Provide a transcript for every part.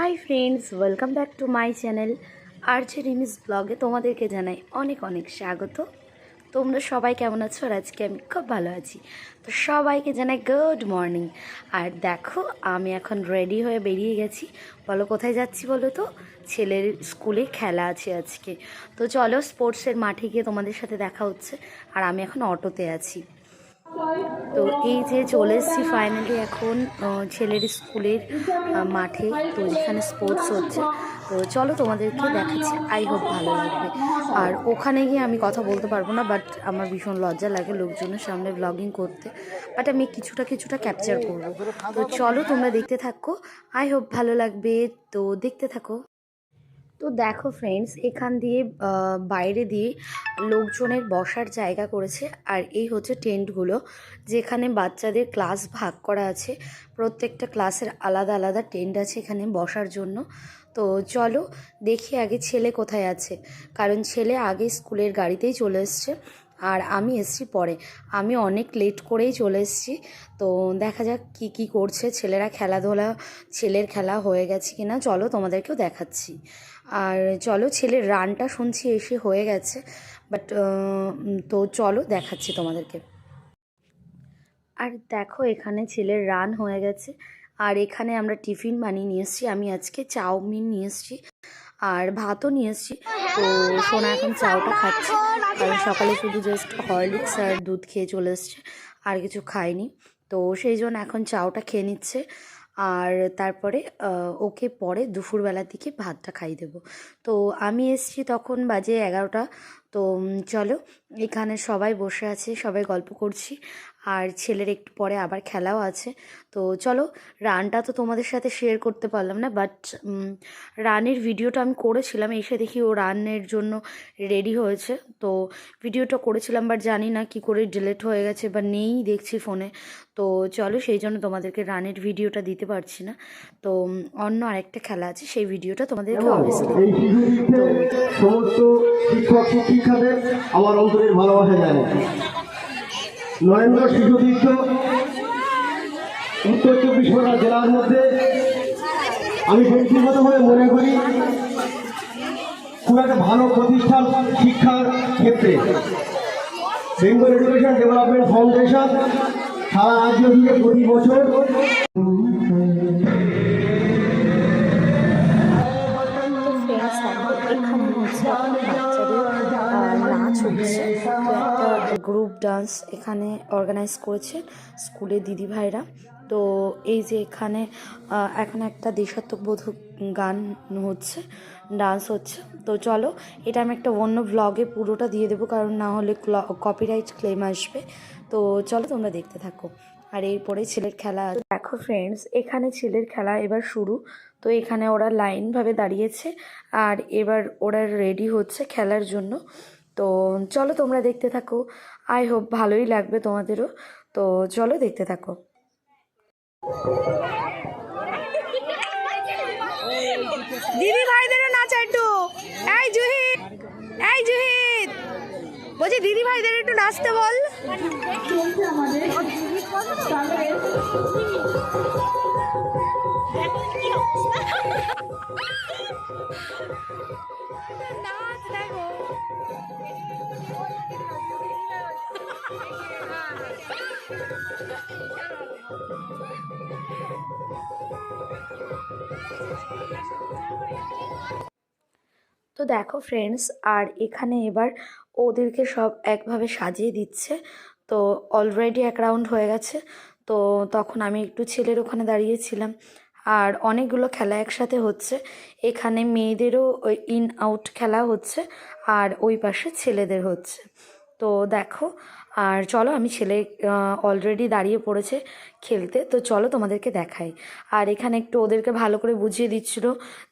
High friends, welcome back to my channel RJ Rimi's ব্লগে তোমাদেরকে জানাই অনেক অনেক স্বাগত। তোমরা সবাই কেমন আছো? আর আজকে আমি খুব ভালো আছি। তো সবাইকে জানাই গুড মর্নিং। আর দেখো, আমি এখন রেডি হয়ে বেরিয়ে গেছি। বলো কোথায় যাচ্ছি বলো তো? ছেলের স্কুলে খেলা আছে আজকে। তো চলো স্পোর্টসের মাঠে গিয়ে তোমাদের সাথে দেখা হচ্ছে। আর আমি এখন অটোতে আছি। তো এই যে চলে এসেছি ফাইনালি এখন ছেলের স্কুলের মাঠে, তো যেখানে স্পোর্টস হচ্ছে। তো চলো তোমাদেরকে দেখাচ্ছি, আই হোপ ভালো লাগবে। আর ওখানে গিয়ে আমি কথা বলতে পারবো না, বাট আমার ভীষণ লজ্জা লাগে লোকজনের সামনে ব্লগিং করতে, বাট আমি কিছুটা ক্যাপচার করবো। তো চলো তোমরা দেখতে থাকো, আই হোপ ভালো লাগবে। তো দেখতে থাকো। তো দেখো ফ্রেন্ডস, এখান দিয়ে বাইরে দিয়ে লোকজনের বসার জায়গা করেছে। আর এই হচ্ছে টেন্টগুলো, যেখানে বাচ্চাদের ক্লাস ভাগ করা আছে। প্রত্যেকটা ক্লাসের আলাদা আলাদা টেন্ট আছে এখানে বসার জন্য। তো চলো দেখি আগে ছেলে কোথায় আছে, কারণ ছেলে আগে স্কুলের গাড়িতেই চলে এসছে আর আমি এসছি পরে। আমি অনেক লেট করেই চলে এসেছি। তো দেখা যাক কি করছে ছেলেরা। খেলাধুলা, ছেলের খেলা হয়ে গেছে কিনা চলো তোমাদেরকেও দেখাচ্ছি। আর চলো, ছেলের রানটা শুনছি এসে হয়ে গেছে, বাট তো চলো দেখাচ্ছি তোমাদেরকে। আর দেখো, এখানে ছেলের রান হয়ে গেছে। আর এখানে আমরা টিফিন বানিয়ে নিয়ে এসেছি। আমি আজকে চাউমিন নিয়ে এসেছি আর ভাতও নিয়ে এসেছি। তো সোনা এখন চাউটা খাচ্ছে, কারণ সকালে শুধু জাস্ট হরলিক্স আর দুধ খেয়ে চলে এসছে, আর কিছু খায়নি। তো সেই জন্য এখন চাউটা খেয়ে নিচ্ছে। আর তারপরে ওকে পরে দুপুরবেলার দিকে ভাতটা খাইয়ে দেবো। তো আমি এসছি তখন বাজে 11টা। তো চলো, এখানে সবাই বসে আছে, সবাই গল্প করছি। আর ছেলের একটু পরে আবার খেলাও আছে। তো চলো, রানটা তো তোমাদের সাথে শেয়ার করতে পারলাম না, বাট রানের ভিডিওটা আমি করেছিলাম। এসে দেখি ও রানের জন্য রেডি হয়েছে। তো ভিডিওটা করেছিলাম, বাট জানি না কি করে ডিলিট হয়ে গেছে বা নেই দেখছি ফোনে। তো চলো, সেই জন্য তোমাদেরকে রানের ভিডিওটা দিতে পারছি না। তো অন্য আরেকটা খেলা আছে, সেই ভিডিওটা তোমাদেরকে অবভিয়াসলি তো সমস্ত শিক্ষক শিক্ষিকাদের আমার অন্তরের ভালোবাসা জানাই। নরেন্দ্র শিশু তীর্থ উত্তর 24 পরগনা জেলার মধ্যে আমি ব্যক্তিগতভাবে মনে করি খুব একটা ভালো প্রতিষ্ঠান শিক্ষার ক্ষেত্রে। বেঙ্গল এডুকেশন ডেভেলপমেন্ট ফাউন্ডেশন সারা রাজ্য থেকে প্রতি বছর এখানে হচ্ছে বাচ্চাদের নাচ হচ্ছে। তো একটা গ্রুপ ডান্স এখানে অর্গানাইজ করেছে স্কুলের দিদিভাইরা। তো এই যে এখানে এখন একটা দেশাত্মবোধক গান হচ্ছে, ডান্স হচ্ছে। তো চলো, এটা আমি একটা অন্য ভ্লগে পুরোটা দিয়ে দেবো, কারণ না হলে কপিরাইট ক্লেম আসবে। তো চলো তোমরা দেখতে থাকো। আর এরপরে ছেলের খেলা। দেখো ফ্রেন্ডস, এখানে ছেলের খেলা এবার শুরু। তো এখানে ওরা লাইনভাবে দাঁড়িয়েছে আর এবার ওরা রেডি হচ্ছে খেলার জন্য। তো চলো তোমরা দেখতে থাকো, আই হোপ ভালোই লাগবে তোমাদেরও। তো চলো দেখতে থাকো। দিদি ভাইদের নাচা একটু। এই জুহিদ, এই জুহিদ, বলছি দিদি ভাইদের একটু নাচতে বল। নাচ দেখো। তো দেখো ফ্রেন্ডস, আর এখানে এবার ওদেরকে সব একভাবে সাজিয়ে দিচ্ছে। তো অলরেডি এক রাউন্ড হয়ে গেছে। তো তখন আমি একটু ছেলের ওখানে দাঁড়িয়েছিলাম। আর অনেকগুলো খেলা একসাথে হচ্ছে। এখানে মেয়েদেরও ওই ইন আউট খেলা হচ্ছে, আর ওই পাশে ছেলেদের হচ্ছে। তো দেখো, আর চলো, আমি ছেলে অলরেডি দাঁড়িয়ে পড়েছে খেলতে। তো চলো তোমাদেরকে দেখাই। আর এখানে একটু ওদেরকে ভালো করে বুঝিয়ে দিচ্ছিলো,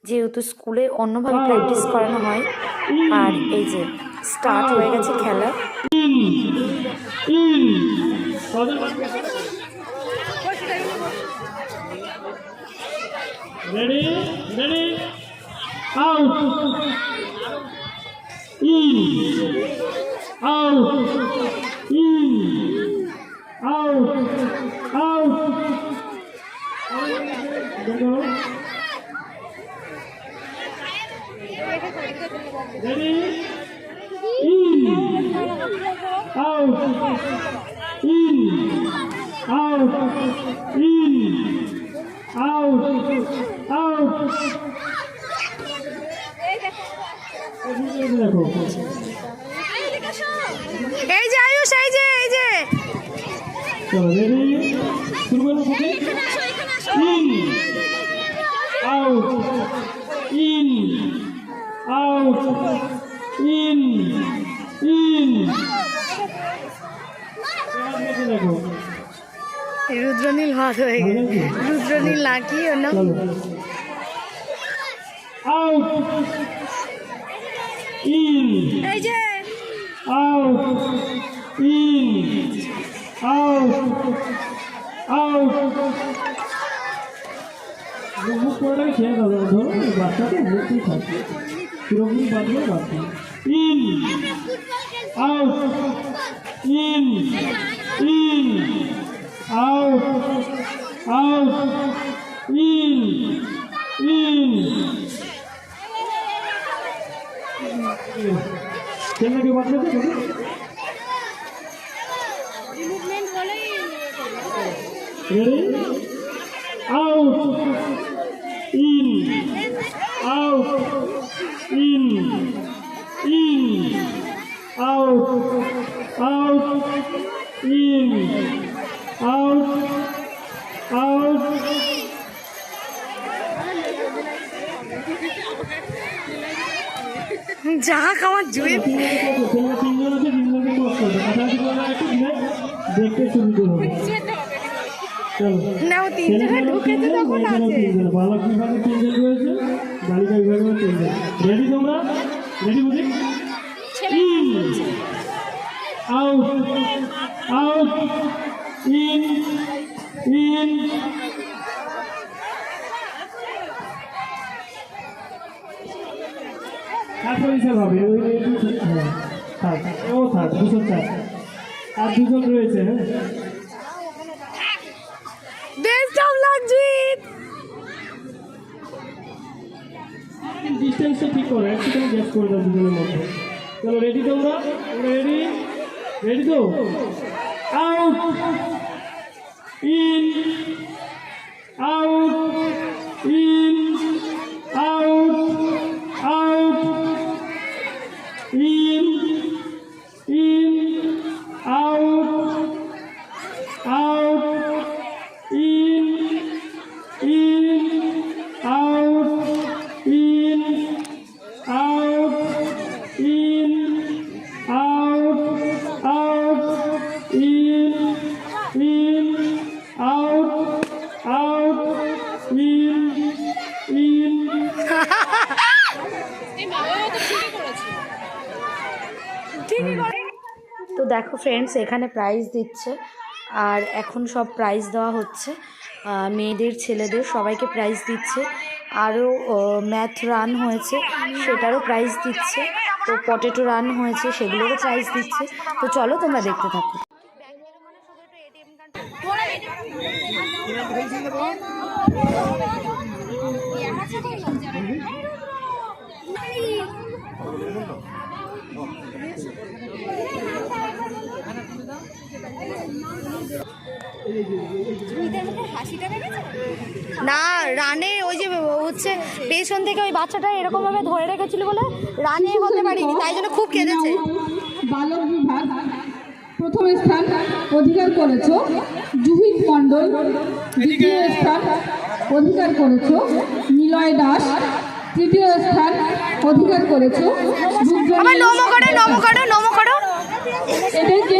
যেহেতু স্কুলে অন্যভাবে প্র্যাকটিস করানো হয়। আর এই যে স্টার্ট হয়ে গেছে খেলা। Ready, ready, out, in, out, in, out, out. ready, in, out, in, out, in, out, out. দেখো এই যে আয়ুষ, এই যে চলো রেডি শুরু করবো in out in out in in দেখো রুদ্রনীল ভাত হয়ে গেছে। রুদ্রনীল না কি ওর নাম? চলো আউট ইন এই যে out, in, out, out. মুখ করে খেয়ে দাও ধরো বাচ্চাটা মুখই থাকে কিরকম বাঁধবে বাচ্চা in out in in out out in in ছেলেকে বাঁচবে তো ready out in out in in out out in out out যা খাওয়ার জুয়ে দেখতে সুবিধা হবে চলো নাও তিনজনে ঢুকেছে তখন আছে বালক বিভাগে 3 জন রয়েছে বালিকা বিভাগে 3 জন রেডি তোমরা রেডি বুঝি in out out in in তারপর হিসাব হবে ওই থাক ও থাক 204 আর 2 জন রয়েছে হ্যাঁ বেস্ট অফ লাক জিৎ। ডিস্টেন্সটা ঠিক করো একটু তুমি গ্যাস করে দাও দুজনের মধ্যে চলো রেডি তোমরা রেডি রেডি তো out in out in out out in in out out in out in out in out out in out out in তো দেখো ফ্রেন্ডস, এখানে প্রাইজ দিচ্ছে আর এখন সব প্রাইজ দেওয়া হচ্ছে, মেয়েদের ছেলেদের সবাইকে প্রাইজ দিচ্ছে। আরও ম্যাথ রান হয়েছে সেটারও প্রাইজ দিচ্ছে, তো পটেটো রান হয়েছে সেগুলোরও প্রাইজ দিচ্ছে। তো চলো তোমরা দেখতে থাকো। না রানে ওই যে হচ্ছে পেছন থেকে ওই বাচ্চাটা এরকম ভাবে ধরে রেখেছিল বলে রানে হতে পারিনি, তাই জন্য খুব কেঁদেছে। বালক বিভাগ প্রথম স্থান অধিকার করেছ জুহিত মণ্ডল, দ্বিতীয় স্থান অধিকার করেছ নিলয় দাস, তৃতীয় স্থান অধিকার করেছ আবার নমো করো নমো করো নমো করো। এদেরকে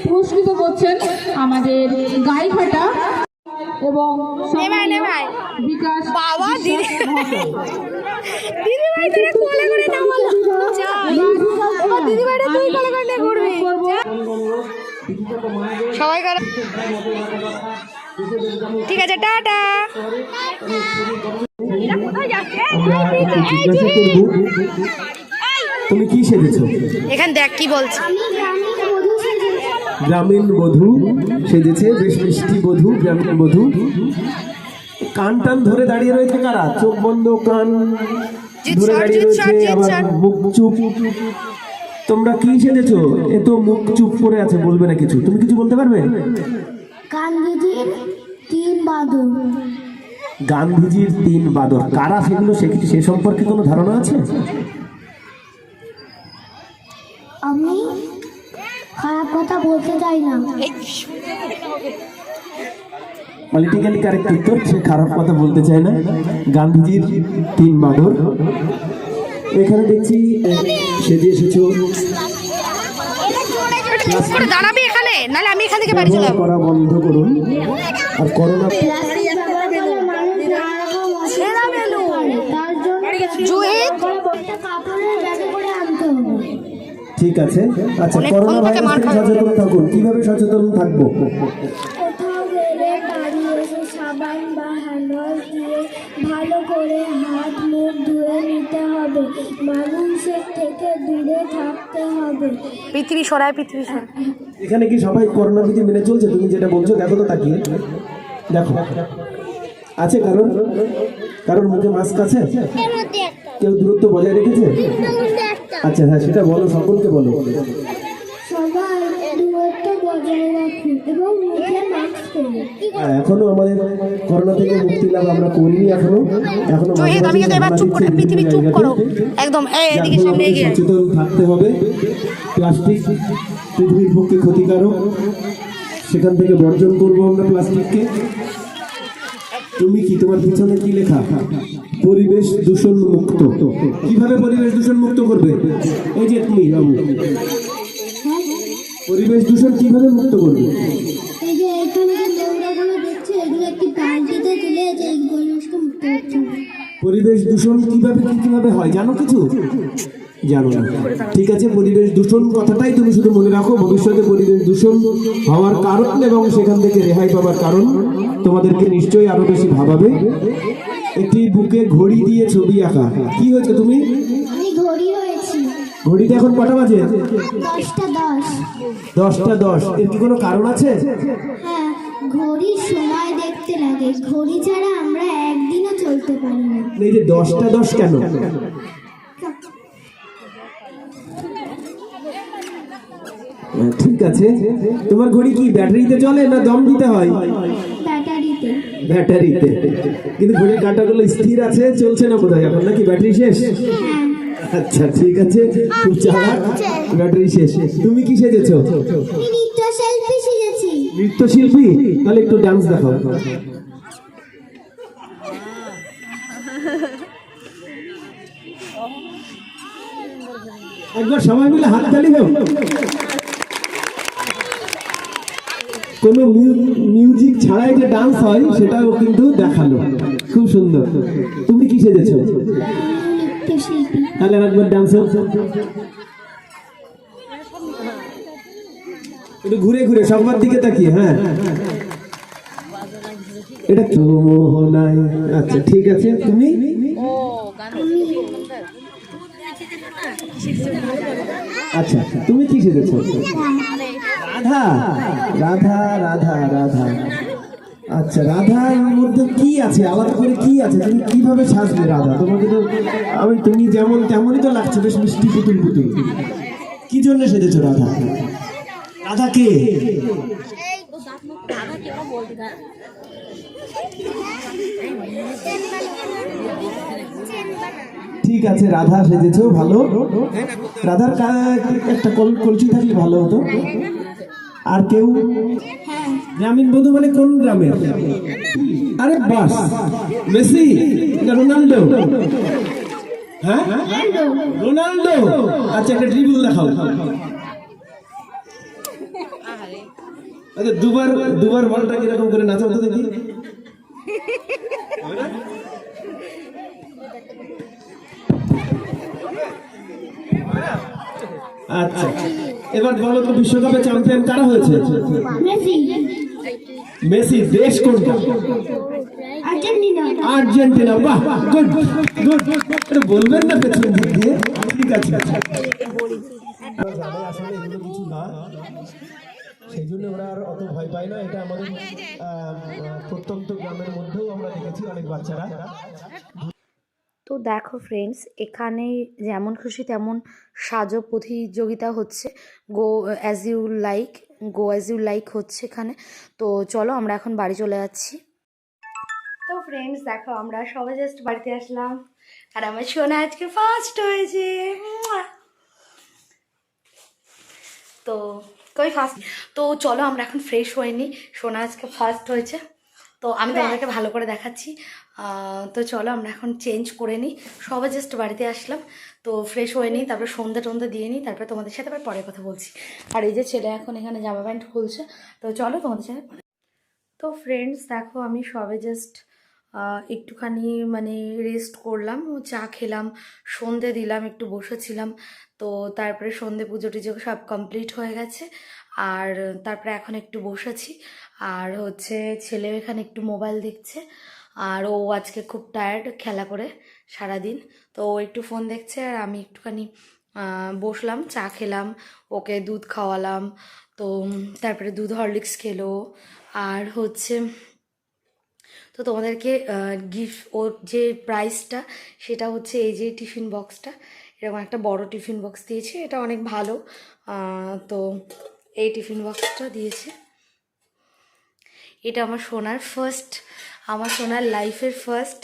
পুরস্কৃত করছেন আমাদের গাইঘাটা এবং বিকাশ বাবা দিদি দিদি ভাই তোরা কোলে করে না বলো এবার দিদি ভাইটা তুই কোলে করে নিয়ে ঘুরবি সবাই করো। ঠিক আছে টাটা। তুমি কি সেজেছো? এখান দেখ কি বলছে, গ্রামীণ বধূ সেজেছে, বেশ মিষ্টি বধূ, গ্রামীণ বধূ। কান টান ধরে দাঁড়িয়ে রয়েছে কারা? চোখ বন্ধ, কান ধরে দাঁড়িয়ে রয়েছে, আবার মুখ চুপ। তোমরা কি সেজেছো? এ তো মুখ চুপ করে আছে, বলবে না কিছু। তুমি কিছু বলতে পারবে? গান্ধীজির 3 বাদর। গান্ধীজির 3 বাদর কারা সেগুলো সে সম্পর্কে কোনো ধারণা আছে? আমি খারাপ কথা বলতে চাই না। পলিটিক্যালি কারেক্ট উত্তর, সে খারাপ কথা বলতে চায় না। গান্ধীজির 3 বাদর। এখানে দেখছি সেজে এসেছো। করে দাঁড়াবি এখানে, নাহলে আমি এখান থেকে বাড়ি চলে যাবো। করা বন্ধ করুন। আর করোনা প্লাস্টিক ব্যবহার করলে মানুষ নানা রকম অসুবিধা পেতে পারে। তার জন্য জুহিত একটা কাপড়ের ব্যাগে করে আনতে হবে। ঠিক আছে। আচ্ছা, করোনা ভাইরাস থেকে সচেতন থাকুন। কিভাবে সচেতন থাকবো? কোথাও গেলে বাড়ি এসে সাবান বা হ্যান্ডওয়াশ দিয়ে ভালো করে হাত মুখ ধুয়ে নিতে হবে। মানুষের থেকে দূরে থাকতে হবে। পৃথিবী সরায়, পৃথিবী সরায়। এখানে কি সবাই করোনা বিধি মেনে চলছে? তুমি যেটা বলছো দেখো তো, তাকিয়ে দেখো। আছে কারণ মুখে মাস্ক আছে? কেউ দূরত্ব বজায় রেখেছে? আচ্ছা, হ্যাঁ, সেটা বলো, সকলকে বলো। সবাই দূরত্ব বজায় রাখুন এবং মুখে মাস্ক পরুন। হ্যাঁ, এখনো আমাদের করোনা থেকে মুক্তি লাভ আমরা করিনি। এখনো জহিত, আমি কিন্তু এবার চুপ করে, পৃথিবী চুপ করো একদম। এদিকে সামনে এগিয়ে সচেতন থাকতে হবে। প্লাস্টিক পৃথিবীর পক্ষে ক্ষতিকারক, সেখান থেকে বর্জন করবো আমরা প্লাস্টিককে। তুমি কি, তোমার পিছনে কি লেখা? পরিবেশ দূষণ মুক্ত। কিভাবে পরিবেশ দূষণ মুক্ত করবে? এই যে তুমি বাবু, পরিবেশ দূষণ কিভাবে মুক্ত করবে? এই যে এখানে যে নোংরাগুলো দেখছো, এগুলো একটি বালতিতে তুলে যে এইগুলো নষ্ট মুক্ত হচ্ছে। পরিবেশ দূষণ কিভাবে হয় জানো কিছু? জানো না? ঠিক আছে, পরিবেশ দূষণ কথাটাই তুমি শুধু মনে রাখো। ভবিষ্যতে পরিবেশ দূষণ হওয়ার কারণ এবং সেখান থেকে রেহাই পাওয়ার কারণ তোমাদেরকে নিশ্চয়ই আরো বেশি ভাবাবে। একটি বুকে ঘড়ি দিয়ে ছবি আঁকা। কি হয়েছে তুমি? আমি ঘড়ি হয়েছি। ঘড়িতে এখন কটা বাজে? 10টা 10। 10টা 10। এর কি কোনো কারণ আছে? হ্যাঁ, ঘড়ির সময় দেখতে লাগে। ঘড়ি ছাড়া আমরা একদিনও চলতে পারি না। এই যে 10টা 10 কেন? ঠিক আছে, তোমার ঘড়ি কি ব্যাটারিতে চলে না দম দিতে হয়? ব্যাটারিতে। ব্যাটারিতে। কিন্তু ঘড়ির কাঁটাগুলো স্থির আছে, চলছে না কোথায় এখন, নাকি ব্যাটারি শেষ? আচ্ছা, ঠিক আছে, খুব চালাক। ব্যাটারি শেষ। তুমি কি সেজেছো? আমি নৃত্যশিল্পী শিখেছি। নৃত্যশিল্পী? তাহলে একটু ডান্স দেখাও। একবার সবাই মিলে হাত তালি দাও। কোনো মিউজিক ছাড়াই যে ডান্স হয় সেটাও কিন্তু দেখালো, খুব সুন্দর। তুমি কি সেজেছো? নৃত্যশিল্পী। তাহলে একবার ডান্স একটু ঘুরে ঘুরে সবার দিকে তাকিয়ে। হ্যাঁ, এটা কি মোহনায়? আচ্ছা, ঠিক আছে। তুমি? আচ্ছা, তুমি কি সেজেছো? রাধা। রাধা রাধা রাধা। আচ্ছা, রাধার মধ্যে কি আছে, আলাদা করে কি আছে? তুমি কিভাবে সাজবে রাধা? তোমাকে তো তুমি যেমন তেমনই তো লাগছে, বেশ মিষ্টি পুতুল পুতুল। কি জন্য সেজেছো রাধা? রাধা কে? ঠিক আছে, রাধা সেজেছো, ভালো। রাধার একটা কলচি থাকলে ভালো হতো। আর কেউ? গ্রামীণ বধূ মানে কোন গ্রামের? আরে বাস, মেসি না রোনাল্ডো? হ্যাঁ, রোনাল্ডো। আচ্ছা, একটা ড্রিবল দেখাও। আচ্ছা, দুবার বলটা কিরকম করে নাচাও তো দেখি। আচ্ছা, এবার বলো তো, বিশ্বকাপে চ্যাম্পিয়ন কারা হয়েছে? মেসি। মেসি। দেশ কোনটা? আর্জেন্টিনা। আর্জেন্টিনা। বাহ, গুড গুড। এটা বলবেন না পেছন দিক দিয়ে? ঠিক আছে। আসলে এগুলো কিছু না, সেই জন্য ওরা আর অত ভয় পায় না। এটা আমাদের প্রত্যন্ত গ্রামের মধ্যেও আমরা দেখেছি অনেক বাচ্চারা তো দেখো ফ্রেন্ডস, এখানে যেমন খুশি তেমন সাজো প্রতিযোগিতা হচ্ছে। Go as you like, go as you like হচ্ছে এখানে। তো চলো আমরা এখন বাড়ি চলে যাচ্ছি। তো ফ্রেন্ডস দেখো, আমরা সবাই জাস্ট বাড়িতে আসলাম, আর আমার সোনা আজকে ফার্স্ট হয়েছে। মুয়া। তো কই ফার্স্ট, তো চলো আমরা এখন ফ্রেশ হয়ে নিই। সোনা আজকে ফার্স্ট হয়েছে, তো আমি তোমাদেরকে ভালো করে দেখাচ্ছি। তো চলো আমরা এখন চেঞ্জ করে নিই, সবাই জাস্ট বাড়িতে আসলাম। তো ফ্রেশ হয়ে নিই, তারপরে সন্ধ্যে টন্ধে দিয়ে নিই, তারপরে তোমাদের সাথে আবার পরে কথা বলছি। আর এই যে ছেলে এখন এখানে জামা প্যান্ট খুলছে, তো চলো তোমাদের সাথে। তো ফ্রেন্ডস দেখো, আমি সবে জাস্ট একটুখানি মানে রেস্ট করলাম, চা খেলাম, সন্ধে দিলাম, একটু বসেছিলাম। তো তারপরে সন্ধে পুজো টুজো সব কমপ্লিট হয়ে গেছে। আর তারপরে এখন একটু বসেছি। আর হচ্ছে ছেলে এখানে একটু মোবাইল দেখছে। আর ও আজকে খুব টায়ার্ড খেলা করে সারাদিন, তো ও একটু ফোন দেখছে। আর আমি একটুখানি বসলাম, চা খেলাম, ওকে দুধ খাওয়ালাম। তো তারপরে দুধ হরলিক্স খেলো। আর হচ্ছে তো তোমাদেরকে গিফট, ওর যে প্রাইসটা সেটা হচ্ছে এই যে টিফিন বক্সটা, এরকম একটা বড় টিফিন বক্স দিয়েছে, এটা অনেক ভালো। তো এই টিফিন বক্সটা দিয়েছে। এটা আমার সোনার ফার্স্ট, আমার সোনার লাইফের ফার্স্ট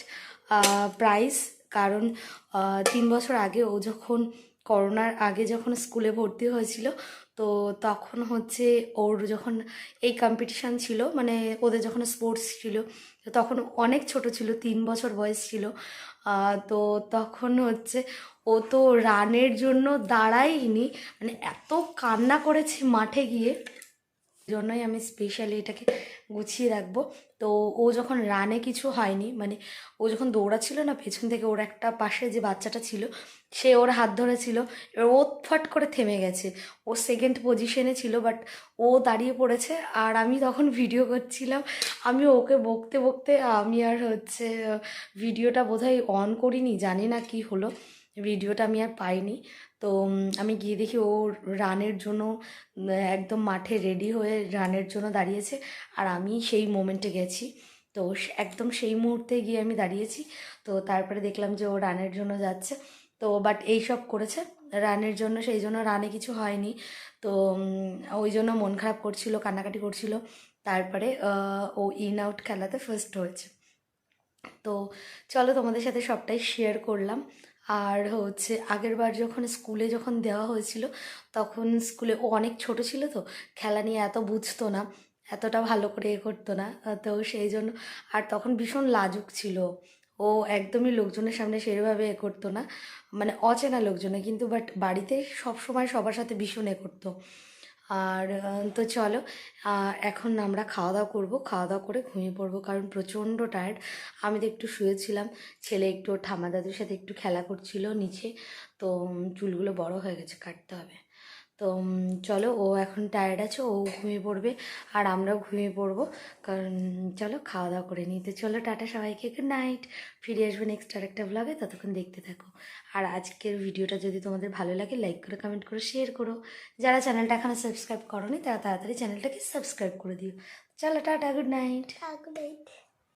প্রাইজ। কারণ 3 বছর আগে ও যখন করোনার আগে যখন স্কুলে ভর্তি হয়েছিল, তো তখন হচ্ছে ওর যখন এই কম্পিটিশান ছিল, মানে ওদের যখন স্পোর্টস ছিল, তো তখন অনেক ছোট ছিল, 3 বছর বয়স ছিল। তো তখন হচ্ছে ও তো রানের জন্য দাঁড়ায়নি, মানে এত কান্না করেছে মাঠে গিয়ে, জন্যই আমি স্পেশালি এটাকে গুছিয়ে রাখবো। তো ও যখন রানে কিছু হয়নি, মানে ও যখন দৌড়াচ্ছিল না, পেছন থেকে ওর একটা পাশে যে বাচ্চাটা ছিল সে ওর হাত ধরেছিল, এবার ও ফট করে থেমে গেছে। ও সেকেন্ড পজিশনে ছিল, বাট ও দাঁড়িয়ে পড়েছে। আর আমি তখন ভিডিও করছিলাম, আমি ওকে বকতে বকতে আমি আর হচ্ছে ভিডিওটা বোধহয় অন করিনি, জানি না কি হলো, ভিডিওটা আমি আর পাইনি। তো আমি গিয়ে দেখি ও রানের জন্য একদম মাঠে রেডি হয়ে রানের জন্য দাঁড়িয়েছে। আর আমি সেই মোমেন্টে গেছি, তো একদম সেই মুহূর্তে গিয়ে আমি দাঁড়িয়েছি। তো তারপরে দেখলাম যে ও রানের জন্য যাচ্ছে। তো বাট এইসব করেছে রানের জন্য, সেই জন্য রানে কিছু হয়নি। তো ওই জন্য মন খারাপ করছিল, কান্নাকাটি করছিল। তারপরে ও ইন আউট খেলাতে ফার্স্ট হয়েছে। তো চলো তোমাদের সাথে সবটাই শেয়ার করলাম। আর হচ্ছে আগের বার যখন স্কুলে যখন দেওয়া হয়েছিল, তখন স্কুলে ও অনেক ছোট ছিল, তো খেলা নিয়ে এত বুঝতো না, এতটা ভালো করে করতো না। তো সেই জন্য, আর তখন ভীষণ লাজুক ছিল ও, একদমই লোকজনের সামনে সেভাবে করতো না, মানে অচেনা লোকজনে কিন্তু, বাট বাড়িতে সব সময় সবার সাথে ভীষণ করতো। আর তো চলো এখন আমরা খাওয়া দাওয়া করবো, খাওয়া দাওয়া করে ঘুমিয়ে পড়বো, কারণ প্রচণ্ড টায়ার্ড। আমি তো একটু শুয়েছিলাম, ছেলে একটু ওর ঠাম্মা দাদুর সাথে একটু খেলা করছিল নিচে। তো চুলগুলো বড় হয়ে গেছে, কাটতে হবে। তো চলো, ও এখন টায়ার্ড আছে, ও ঘুমিয়ে পড়বে, আর আমরাও ঘুমিয়ে পড়বো। কারণ চলো খাওয়া দাওয়া করে নিতে। চলো টাটা সবাইকে, গুড নাইট। ফিরে আসবে নেক্সট আরেকটা ব্লগে, ততক্ষণ দেখতে থাকো। আর আজকের ভিডিওটা যদি তোমাদের ভালো লাগে, লাইক করে, কমেন্ট করে, শেয়ার করো। যারা চ্যানেলটা এখনো সাবস্ক্রাইব করোনি তারা তাড়াতাড়ি চ্যানেলটাকে সাবস্ক্রাইব করে দিও। চলো টাটা, গুড নাইট। থাকবে।